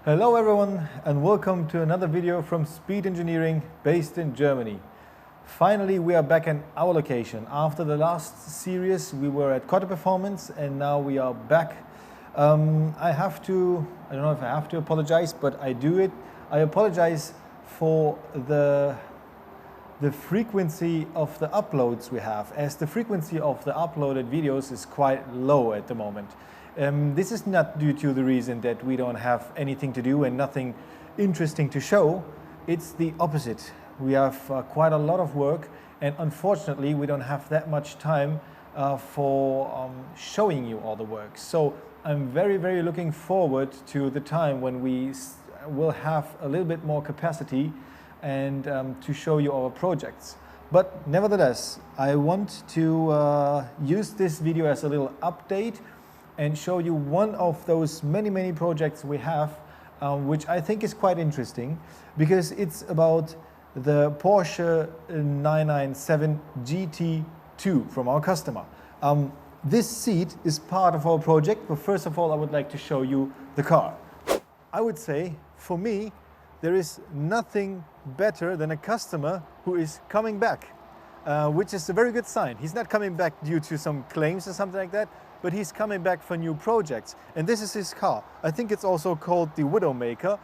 Hello everyone and welcome to another video from Speed Engineering based in Germany. Finally we are back in our location. After the last series we were at Quarter Performance and now we are back. I don't know if I have to apologize, but I do it. I apologize for the frequency of the uploads we have, as the frequency of the uploaded videos is quite low at the moment. This is not due to the reason that we don't have anything to do and nothing interesting to show. It's the opposite. We have quite a lot of work and unfortunately we don't have that much time for showing you all the work. So I'm very looking forward to the time when we will have a little bit more capacity and to show you our projects. But nevertheless, I want to use this video as a little update and show you one of those many projects we have, which I think is quite interesting because it's about the Porsche 997 GT2 from our customer. This seat is part of our project, but first of all I would like to show you the car. I would say, for me, there is nothing better than a customer who is coming back, which is a very good sign. He's not coming back due to some claims or something like that, but he's coming back for new projects. And this is his car. I think it's also called the Widowmaker.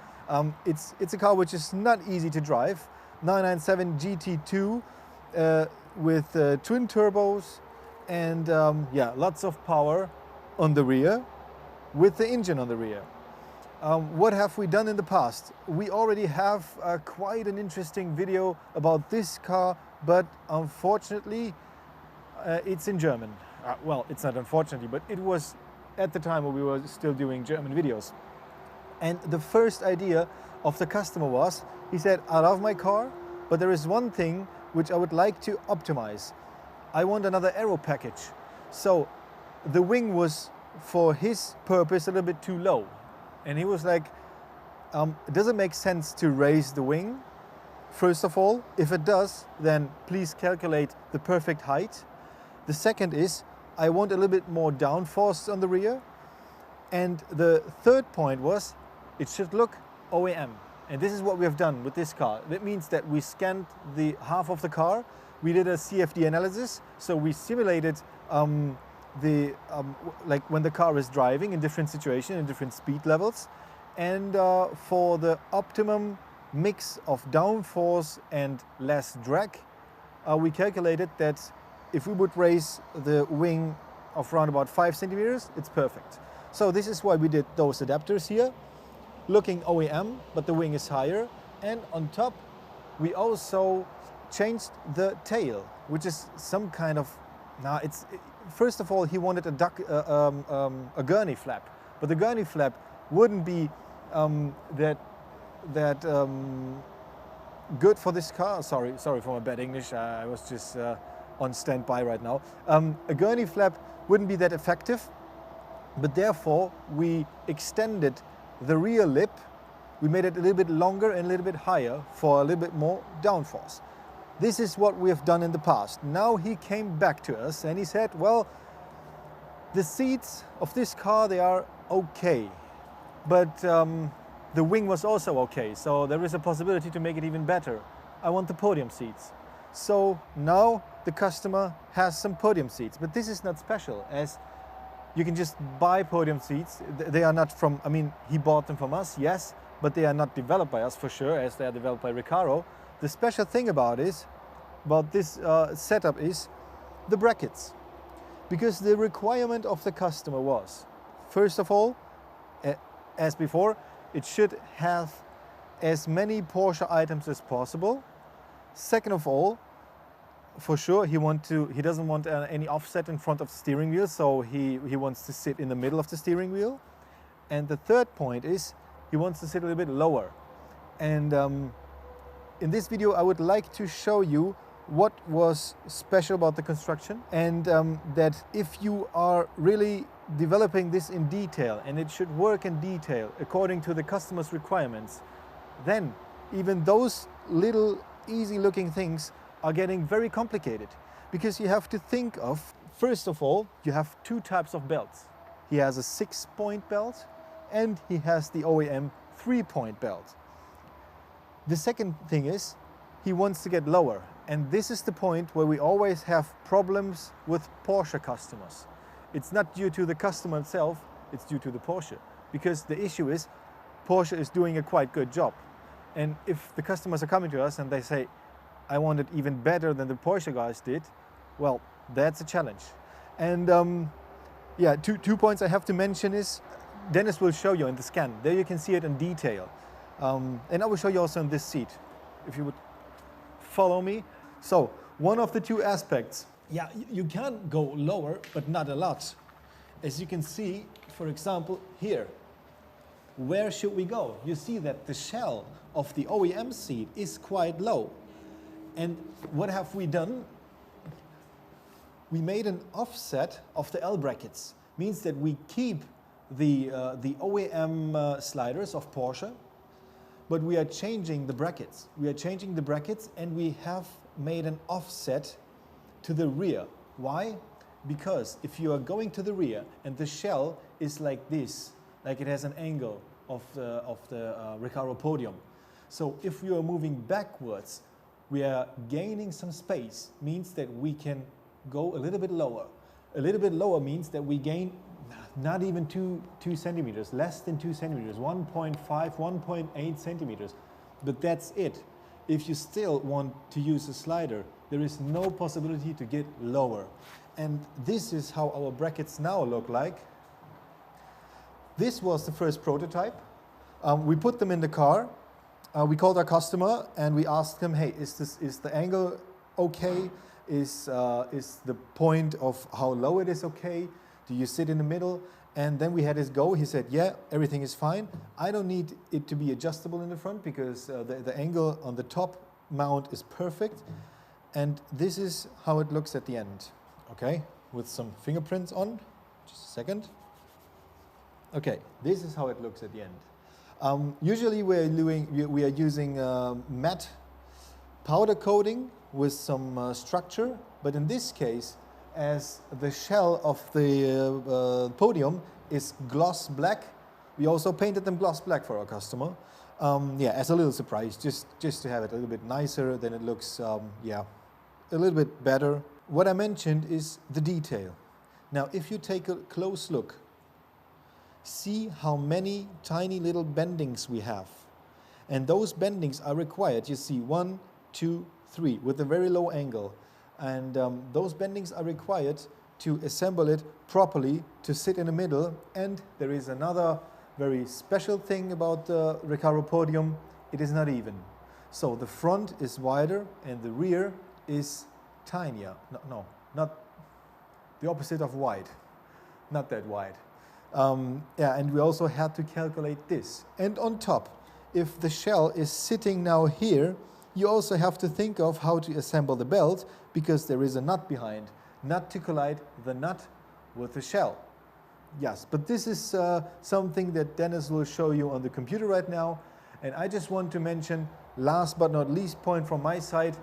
It's a car which is not easy to drive. 997 GT2 with twin turbos and yeah, lots of power on the rear with the engine on the rear. What have we done in the past? We already have quite an interesting video about this car, but unfortunately it's in German. Well, it's not unfortunately, but it was at the time when we were still doing German videos. And the first idea of the customer was, he said, I love my car, but there is one thing which I would like to optimize. I want another aero package. So the wing was, for his purpose, a little bit too low. And he was like, does it make sense to raise the wing? First of all, if it does, then please calculate the perfect height. The second is, I want a little bit more downforce on the rear. And the third point was, it should look OEM. And this is what we have done with this car. That means that we scanned the half of the car. We did a CFD analysis. So we simulated like when the car is driving in different situations, in different speed levels. And for the optimum mix of downforce and less drag, we calculated that if we would raise the wing of around about 5 centimeters, it's perfect. So this is why we did those adapters here, looking OEM, but the wing is higher. And on top, we also changed the tail, which is some kind of, first of all, he wanted a gurney flap, but the gurney flap wouldn't be good for this car. Sorry for my bad English. I was just on standby right now. A gurney flap wouldn't be that effective, but therefore we extended the rear lip. We made it a little bit longer and a little bit higher for a little bit more downforce. This is what we have done in the past. Now he came back to us and he said, well, the seats of this car, they are okay, but the wing was also okay. So there is a possibility to make it even better. I want the podium seats. So now the customer has some podium seats, but this is not special, as you can just buy podium seats. They are not from, I mean, he bought them from us, yes, but they are not developed by us for sure, as they are developed by Recaro. The special thing about this setup is the brackets, because the requirement of the customer was, first of all, as before, it should have as many Porsche items as possible. Second of all, for sure, he doesn't want any offset in front of the steering wheel, so he wants to sit in the middle of the steering wheel. And the third point is, he wants to sit a little bit lower. And in this video, I would like to show you what was special about the construction, and that if you are really developing this in detail, and it should work in detail according to the customer's requirements, then even those little easy looking things are getting very complicated, because you have to think of, first of all, you have 2 types of belts. He has a 6-point belt and he has the OEM 3-point belt. The second thing is he wants to get lower. And this is the point where we always have problems with Porsche customers. It's not due to the customer itself, it's due to the Porsche. Because the issue is Porsche is doing a quite good job. And if the customers are coming to us and they say, I want it even better than the Porsche guys did, well, that's a challenge. And yeah, two points I have to mention is, Dennis will show you in the scan. There you can see it in detail. And I will show you also in this seat, if you would follow me. So, one of the two aspects, yeah, you can go lower, but not a lot. As you can see, for example, here, where should we go? You see that the shell of the OEM seat is quite low. And what have we done? We made an offset of the L brackets. Means that we keep the OEM sliders of Porsche, but we are changing the brackets. We are changing the brackets and we have made an offset to the rear. Why? Because if you are going to the rear and the shell is like this, like it has an angle of the Recaro podium. So if you are moving backwards, we are gaining some space, means that we can go a little bit lower. A little bit lower means that we gain not even 2 centimeters, less than 2 centimeters, 1.5, 1.8 centimeters. But that's it. If you still want to use a slider, there is no possibility to get lower. And this is how our brackets now look like. This was the first prototype. We put them in the car. We called our customer and we asked him, hey, is the angle okay? Is the point of how low it is okay? Do you sit in the middle? And then we had his go. He said, yeah, everything is fine. I don't need it to be adjustable in the front because the angle on the top mount is perfect. And this is how it looks at the end. Okay, with some fingerprints on. Just a second. Okay, this is how it looks at the end. Usually we are using matte powder coating with some structure, but in this case, as the shell of the podium is gloss black, we also painted them gloss black for our customer. Yeah, as a little surprise, just to have it a little bit nicer, then it looks, yeah, a little bit better. What I mentioned is the detail. Now, if you take a close look, see how many tiny little bendings we have. And those bendings are required. You see 1, 2, 3 with a very low angle. And those bendings are required to assemble it properly, to sit in the middle. And there is another very special thing about the Recaro podium. It is not even. So the front is wider and the rear is tinier. No, not the opposite of wide. Not that wide. Yeah, and we also had to calculate this. And on top, if the shell is sitting now here, you also have to think of how to assemble the belt because there is a nut behind, not to collide the nut with the shell. Yes, but this is something that Dennis will show you on the computer right now. And I just want to mention, last but not least point from my side,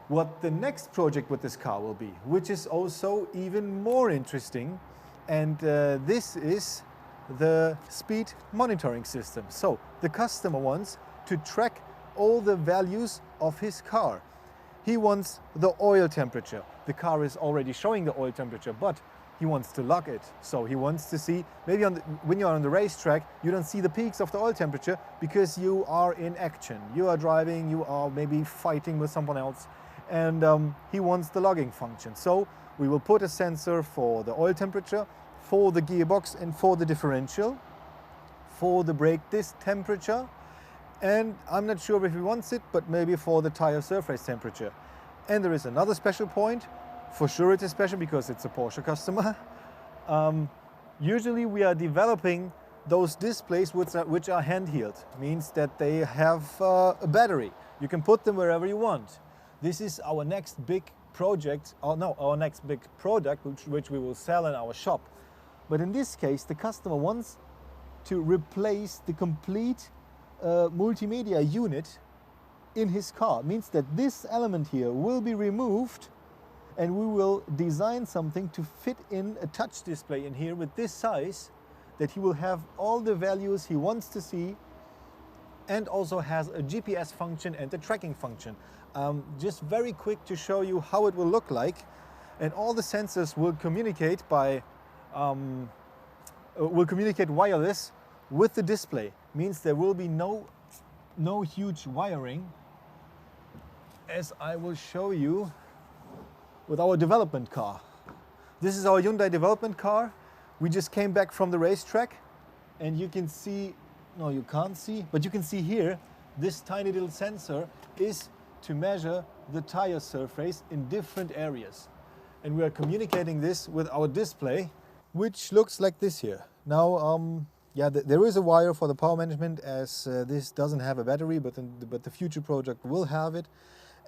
what the next project with this car will be, which is also even more interesting. And this is the speed monitoring system. So the customer wants to track all the values of his car. He wants the oil temperature. The car is already showing the oil temperature, but he wants to log it. So he wants to see, maybe when you're on the racetrack, you don't see the peaks of the oil temperature because you are in action. You are driving, you are maybe fighting with someone else, and he wants the logging function. So we will put a sensor for the oil temperature, for the gearbox and for the differential, for the brake disc temperature, and I'm not sure if he wants it, but maybe for the tire surface temperature. And there is another special point. For sure it is special because it's a Porsche customer. Usually we are developing those displays which are handheld. Means that they have a battery. You can put them wherever you want. This is our next big project, our next big product which we will sell in our shop. But in this case, the customer wants to replace the complete multimedia unit in his car. Means that this element here will be removed and we will design something to fit in a touch display in here with this size, that he will have all the values he wants to see and also has a GPS function and a tracking function. Just very quick to show you how it will look like. And all the sensors will communicate wireless with the display. Means there will be no huge wiring, as I will show you with our development car. This is our Hyundai development car. We just came back from the racetrack, and you can see, no, you can't see, but you can see here, this tiny little sensor is to measure the tire surface in different areas. And we are communicating this with our display, which looks like this here. Now, yeah, there is a wire for the power management, as this doesn't have a battery, but the future project will have it.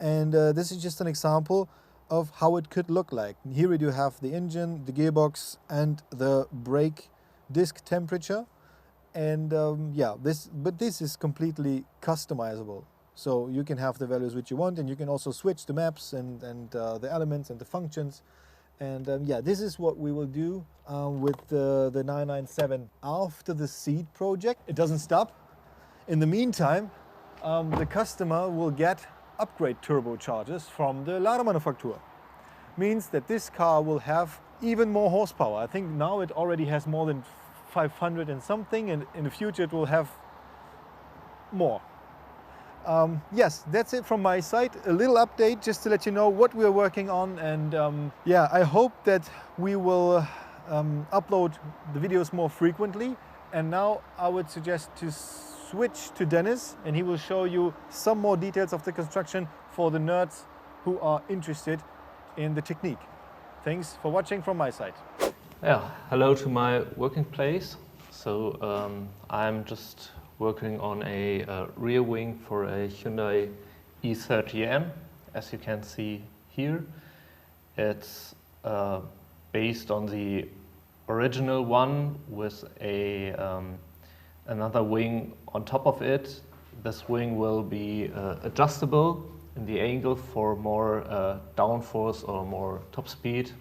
And this is just an example of how it could look like. Here we do have the engine, the gearbox, and the brake disc temperature. And yeah, this is completely customizable. So you can have the values which you want, and you can also switch the maps and the elements and the functions. And yeah, this is what we will do with the 997 after the seat project. It doesn't stop. In the meantime, the customer will get upgrade turbochargers from the Lademanufaktur. Means that this car will have even more horsepower. I think now it already has more than 500 and something, and in the future it will have more. Yes, that's it from my side. A little update just to let you know what we are working on, and yeah, I hope that we will upload the videos more frequently. And now I would suggest to switch to Dennis, and he will show you some more details of the construction for the nerds who are interested in the technique. Thanks for watching from my side. Yeah, hello to my working place. So I'm just working on a rear wing for a Hyundai E30M, as you can see here. It's based on the original one with a another wing on top of it. This wing will be adjustable in the angle for more downforce or more top speed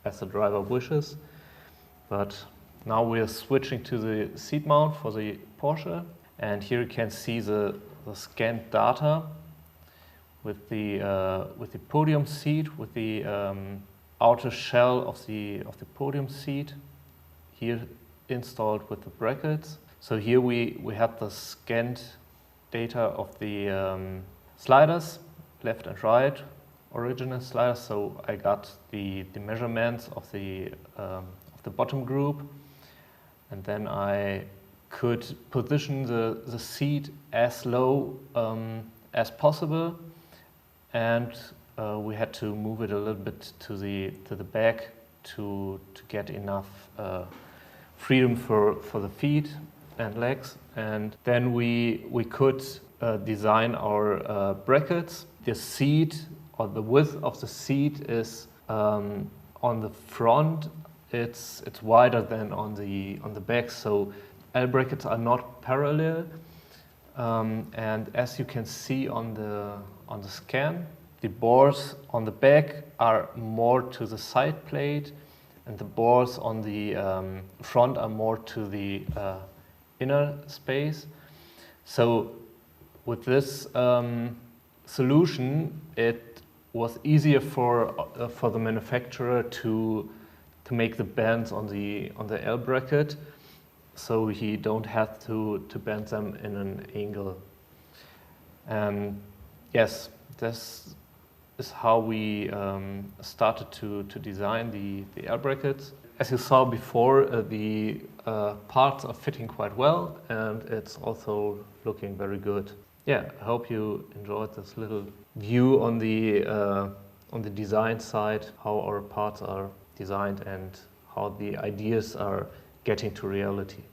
as the driver wishes. But now we are switching to the seat mount for the Porsche, and here you can see the scanned data with the podium seat, with the outer shell of the podium seat here installed with the brackets. So here we have the scanned data of the sliders, left and right, original sliders. So I got the measurements of the bottom group, and then I could position the seat as low as possible, and we had to move it a little bit to the back to get enough freedom for the feet and legs. And then we could design our brackets. The seat, or the width of the seat, is on the front. It's wider than on the back, so L brackets are not parallel. And as you can see on the scan, the bores on the back are more to the side plate, and the bores on the front are more to the inner space. So with this solution, it was easier for the manufacturer to make the bends on the L bracket, so he don't have to bend them in an angle. Yes, this is how we started to design the L brackets. As you saw before, the parts are fitting quite well, and it's also looking very good. Yeah, I hope you enjoyed this little view on the design side, how our parts are designed and how the ideas are getting to reality.